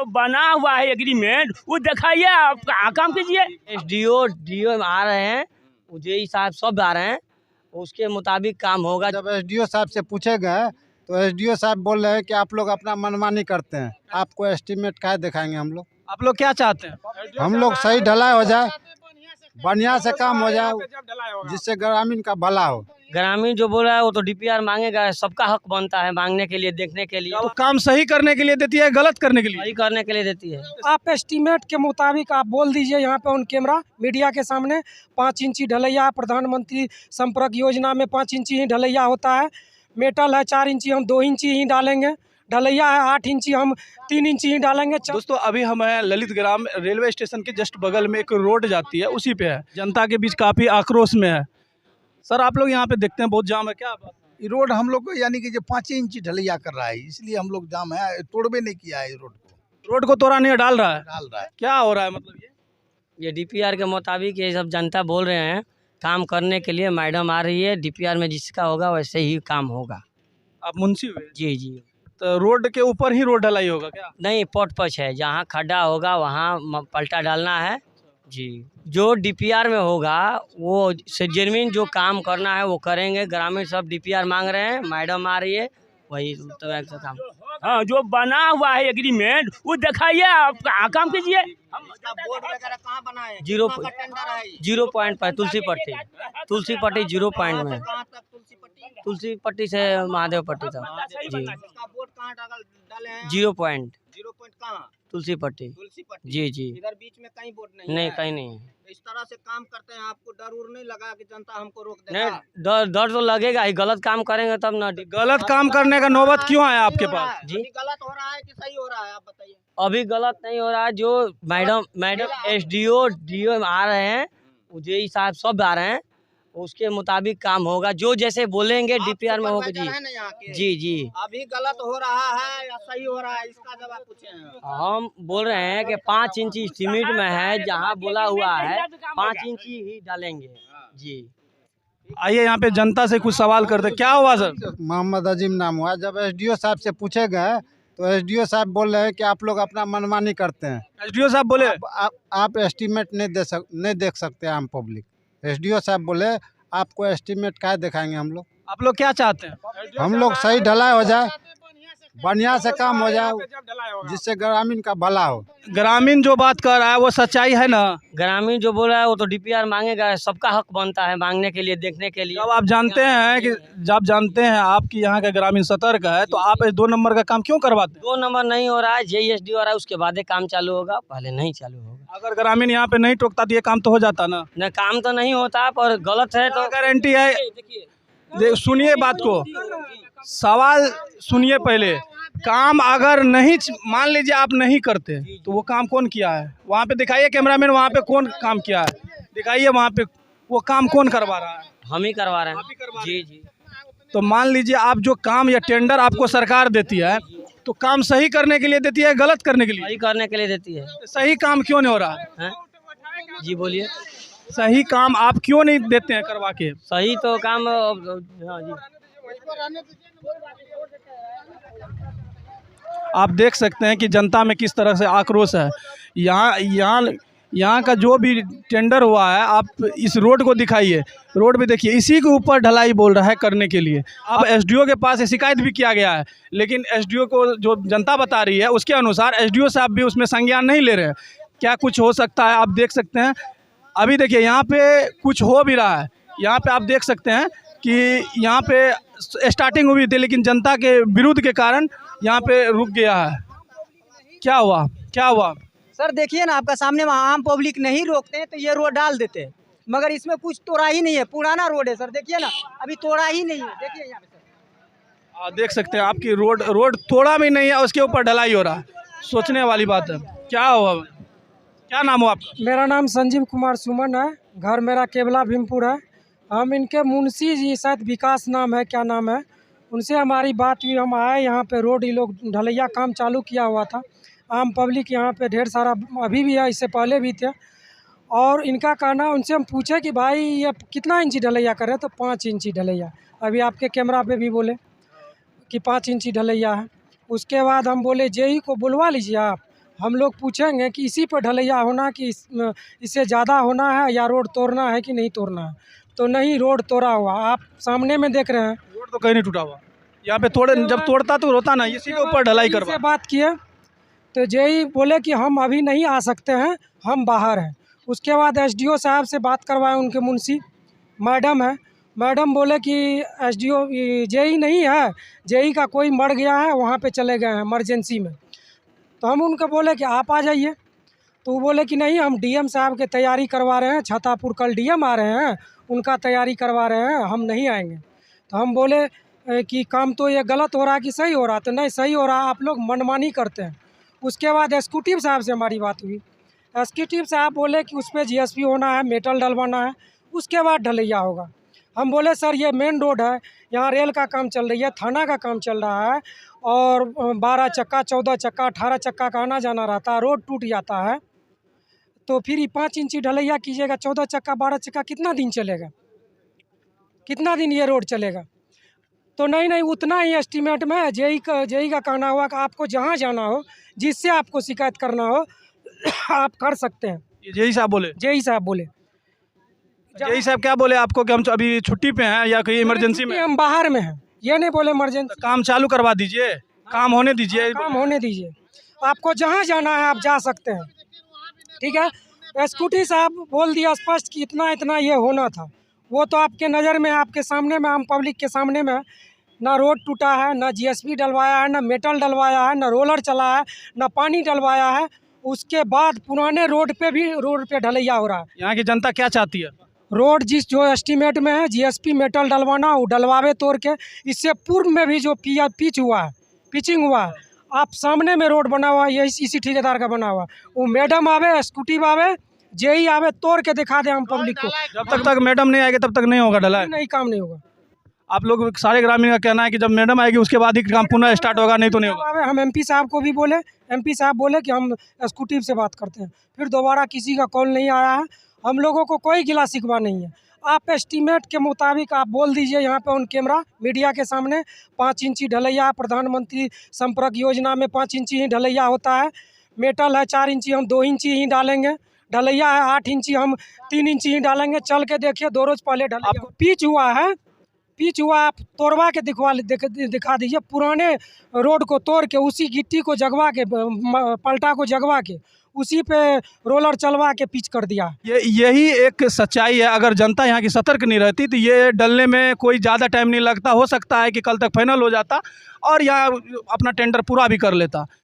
बना हुआ है एग्रीमेंट वो दिखाइए, आप काम कीजिए। एसडीओ डीओ आ रहे हैं, जेई साहब सब आ रहे हैं, उसके मुताबिक काम होगा। जब एसडीओ साहब से पूछे गए तो एसडीओ साहब बोल रहे हैं कि आप लोग अपना मनमानी करते हैं, आपको एस्टीमेट क्या दिखाएंगे हम लोग। आप लोग क्या चाहते हैं? हम लोग सही ढलाई हो जाए, बढ़िया से काम हो जाए, जिससे ग्रामीण का भला हो। ग्रामीण जो बोल रहा है वो तो डीपीआर मांगेगा, सबका हक बनता है मांगने के लिए, देखने के लिए। तो काम सही करने के लिए देती है, गलत करने के लिए? सही करने के लिए देती है। आप एस्टीमेट के मुताबिक आप बोल दीजिए यहाँ पे ऑन कैमरा मीडिया के सामने 5 इंची ढलैया, प्रधानमंत्री संपर्क योजना में 5 इंची ही ढलैया होता है। मेटल है 4 इंची, हम 2 इंची ही डालेंगे। ढलैया है 8 इंची, हम 3 इंची ही डालेंगे। दोस्तों अभी हम हैं ललित ग्राम रेलवे स्टेशन के जस्ट बगल में एक रोड जाती है, उसी पे है। जनता के बीच काफी आक्रोश में है। सर आप लोग यहाँ पे देखते हैं बहुत जाम है, क्या बात? ये रोड हम लोग को यानी कि जो 5 इंच ढलैया कर रहा है, इसलिए हम लोग जाम है, तोड़बे नहीं किया है रोड को तोड़ा नहीं डाल रहा है? डाल रहा है। क्या हो रहा है मतलब ये डीपीआर के मुताबिक ये सब जनता बोल रहे हैं, काम करने के लिए मैडम आ रही है, डीपीआर में जिसका होगा वैसे ही काम होगा। आप मुंशी हुए? जी जी। तो रोड के ऊपर ही रोड ढलाई होगा क्या? नहीं, पच है, जहाँ खड्डा होगा वहाँ पलटा डालना है जी। जो डीपीआर में होगा वो से जेन्युइन जो काम करना है वो करेंगे। ग्रामीण सब डीपीआर मांग रहे हैं, मैडम आ रही है, वही तरह का काम। हाँ, जो बना हुआ है एग्रीमेंट वो दिखाइए, आप काम कीजिए। बोर्ड वगैरह कहाँ बना है? 0 पॉइंट पर तुलसी पट्टी 0 पॉइंट में, तुलसी पट्टी से महादेव पट्टी तक जी। 0 पॉइंट कहाँ? तुलसी पट्टी जी जी। इधर बीच में कहीं बोर्ड नहीं नहीं, है। कहीं नहीं है। इस तरह से काम करते हैं, आपको डर उर नहीं लगा कि जनता हमको रोक नहीं, देगा? डर तो लगेगा ही, गलत काम करेंगे तब ना। गलत काम करने का नौबत क्यों आया आपके पास? जी, गलत हो रहा है कि सही हो रहा है, आप बताइए। अभी गलत नहीं हो रहा है। जो मैडम एसडीओ डीओ आ रहे हैं, जेई साहब सब आ रहे हैं, उसके मुताबिक काम होगा। जो जैसे बोलेंगे डीपीआर में होगा जी। जी जी। अभी गलत हो रहा है या सही हो रहा है, इसका जवाब पूछे हैं। हम बोल रहे हैं कि 5 इंची एस्टीमेट में है, जहाँ बोला हुआ है 5 इंची ही डालेंगे जी। आइए यहाँ पे जनता से कुछ सवाल करते। क्या हुआ सर? मोहम्मद अजीम नाम हुआ। जब एसडीओ साहब से पूछे गए तो एसडीओ साहब बोल रहे हैं कि आप लोग अपना मनमानी करते हैं। एसडीओ साहब बोले आप एस्टीमेट नहीं देख सकते आम पब्लिक। एसडीओ साहब बोले आपको एस्टीमेट क्या दिखाएंगे हम लोग। आप लोग क्या चाहते हैं? हम लोग सही ढलाई हो जाए, बढ़िया से काम हो जाए, जिससे ग्रामीण का भला हो। ग्रामीण जो बात कर रहा है वो सच्चाई है ना? ग्रामीण जो बोल रहा है वो तो डीपीआर मांगेगा, सबका हक बनता है मांगने के लिए, देखने के लिए। जब आप जानते हैं कि आपकी यहाँ का ग्रामीण सतर्क है तो आप 2 नंबर का काम क्यों करवाते हैं? 2 नंबर नहीं हो रहा है, जेईएसडी हो रहा है, उसके बाद काम चालू होगा, पहले नहीं चालू होगा। अगर ग्रामीण यहाँ पे नहीं टोकता तो ये काम तो हो जाता ना? न, काम तो नहीं होता, पर गलत है तो गारंटी है। सुनिए बात को, सवाल सुनिए पहले। काम अगर नहीं, मान लीजिए आप नहीं करते तो वो काम कौन किया है? वहाँ पे दिखाइए कैमरामैन, वहाँ पे कौन काम किया है, दिखाइए वहाँ पे वो काम कौन करवा रहा है? हम ही करवा रहे हैं जी जी। तो मान लीजिए आप जो काम या टेंडर आपको सरकार देती है तो काम सही करने के लिए देती है, गलत करने के लिए? सही करने के लिए देती है। सही काम क्यों नहीं हो रहा है? जी बोलिए। सही काम आप क्यों नहीं देते हैं करवा के? सही तो काम हाँ जी। आप देख सकते हैं कि जनता में किस तरह से आक्रोश है। यहाँ का जो भी टेंडर हुआ है, आप इस रोड को दिखाइए, रोड भी देखिए, इसी के ऊपर ढलाई बोल रहा है करने के लिए। अब एसडीओ के पास शिकायत भी किया गया है, लेकिन एसडीओ को जो जनता बता रही है उसके अनुसार एसडीओ साहब भी उसमें संज्ञान नहीं ले रहे हैं। क्या कुछ हो सकता है आप देख सकते हैं। अभी देखिए यहाँ पे कुछ हो भी रहा है। यहाँ पे आप देख सकते हैं कि यहाँ पे स्टार्टिंग हुई थी, लेकिन जनता के विरोध के कारण यहाँ पे रुक गया है। क्या हुआ सर? देखिए ना, आपका सामने वहाँ आम पब्लिक नहीं रोकते हैं तो ये रोड डाल देते हैं, मगर इसमें कुछ तोड़ा ही नहीं है। पुराना रोड है सर, देखिए ना, अभी तोड़ा ही नहीं है। देखिए यहाँ पे सर, देख सकते हैं आपकी रोड तोड़ा भी नहीं है, उसके ऊपर ढलाई हो रहा है। सोचने वाली बात है। क्या हुआ? क्या नाम हो आपका? मेरा नाम संजीव कुमार सुमन है, घर मेरा केवला भीमपुर है। हम इनके मुंशी जी, शायद विकास नाम है, क्या नाम है, उनसे हमारी बात हुई। हम आए यहाँ पे, रोड ये लोग ढलैया काम चालू किया हुआ था। आम पब्लिक यहाँ पे ढेर सारा अभी भी है, इससे पहले भी थे। और इनका कहना, उनसे हम पूछे कि भाई ये कितना इंची ढलैया कर रहे हैं, तो 5 इंची ढलैया। अभी आपके कैमरा पे भी बोले कि 5 इंची ढलैया है। उसके बाद हम बोले जेई को बुलवा लीजिए आप, हम लोग पूछेंगे कि इसी पर ढलैया होना कि इससे ज़्यादा होना है या रोड तोड़ना है कि नहीं तोड़ना है। तो नहीं, रोड तोड़ा हुआ आप सामने में देख रहे हैं। रोड तो कहीं नहीं टूटा हुआ, यहाँ पे तोड़े, जब तोड़ता तो रोता ना, इसी के ऊपर ढलाई से करवा। बात किए तो जेई बोले कि हम अभी नहीं आ सकते हैं, हम बाहर हैं। उसके बाद एसडीओ साहब से बात करवाए, उनके मुंशी मैडम है, मैडम बोले कि एसडीओ जेई नहीं है, जेई का कोई मर गया है, वहाँ पे चले गए हैं इमरजेंसी में। तो हम उनको बोले कि आप आ जाइए, तो वो बोले कि नहीं, हम डीएम साहब के तैयारी करवा रहे हैं, छातापुर कल डीएम आ रहे हैं, उनका तैयारी करवा रहे हैं, हम नहीं आएंगे। तो हम बोले कि काम तो ये गलत हो रहा है कि सही हो रहा? तो नहीं, सही हो रहा, आप लोग मनमानी करते हैं। उसके बाद एग्जीक्यूटिव साहब से हमारी बात हुई, एग्जीक्यूटिव साहब बोले कि उस पर जीएसपी होना है, मेटल डलवाना है, उसके बाद ढलैया होगा। हम बोले सर ये मेन रोड है, यहाँ रेल का काम चल रही है, थाना का काम चल रहा है, और 12 चक्का 14 चक्का 18 चक्का का आना जाना रहता है, रोड टूट जाता है, तो फिर ये 5 इंची ढलैया कीजिएगा, 14 चक्का 12 चक्का कितना दिन चलेगा, कितना दिन ये रोड चलेगा? तो नहीं, उतना ही एस्टीमेट में जेई का कहना हुआ कि आपको जहाँ जाना हो, जिससे आपको शिकायत करना हो आप कर सकते हैं। जेई साहब बोले? जेई साहब बोले। जेई साहब क्या बोले आपको कि हम अभी छुट्टी पे हैं या कहीं इमरजेंसी में? हम बाहर में हैं, ये नहीं बोले इमरजेंसी। काम चालू करवा दीजिए, काम होने दीजिए। काम होने दीजिए, आपको जहाँ जाना है आप जा सकते हैं, ठीक है। एसक्यूटी साहब बोल दिया स्पष्ट कि इतना इतना ये होना था। वो तो आपके नज़र में, आपके सामने में, हम पब्लिक के सामने में, ना रोड टूटा है, ना जीएसपी डलवाया है, ना मेटल डलवाया है, ना रोलर चला है, ना पानी डलवाया है। उसके बाद पुराने रोड पे ढलैया हो रहा है। यहाँ की जनता क्या चाहती है? रोड जो एस्टीमेट में है, जीएसपी मेटल डलवाना, वो डलवावे तोड़ के। इससे पूर्व में भी जो पिचिंग हुआ है, आप सामने में रोड बना हुआ है, यही इसी ठेकेदार का बना हुआ है। वो मैडम आवे, स्कूटी आवे, जेई आवे, तोड़ के दिखा दे हम पब्लिक को। जब तक मैडम नहीं आएगी तब तक नहीं होगा ढलाई? नहीं, काम नहीं होगा। आप लोग सारे ग्रामीण का कहना है कि जब मैडम आएगी उसके बाद ही काम पुनः स्टार्ट होगा, नहीं तो नहीं होगा। हम एमपी साहब को भी बोले, एमपी साहब बोले कि हम एग्जीक्यूटिव से बात करते हैं। फिर दोबारा किसी का कॉल नहीं आया है। हम लोगों को कोई गिला शिकवा नहीं है। आप एस्टीमेट के मुताबिक आप बोल दीजिए यहाँ पे ऑन कैमरा मीडिया के सामने 5 इंची ढलैया, प्रधानमंत्री संपर्क योजना में 5 इंची ही ढलैया होता है। मेटल है 4 इंची, हम 2 इंची ही डालेंगे। ढलैया है 8 इंची, हम 3 इंची ही डालेंगे। चल के देखिए, 2 रोज पहले ढलैया पिच हुआ, आप तोड़वा के दिखा दीजिए। पुराने रोड को तोड़ के, उसी गिट्टी को जगवा के, पलटा को जगवा के, उसी पे रोलर चलवा के पिच कर दिया। यही एक सच्चाई है। अगर जनता यहाँ की सतर्क नहीं रहती तो ये डलने में कोई ज़्यादा टाइम नहीं लगता। हो सकता है कि कल तक फाइनल हो जाता और यहाँ अपना टेंडर पूरा भी कर लेता।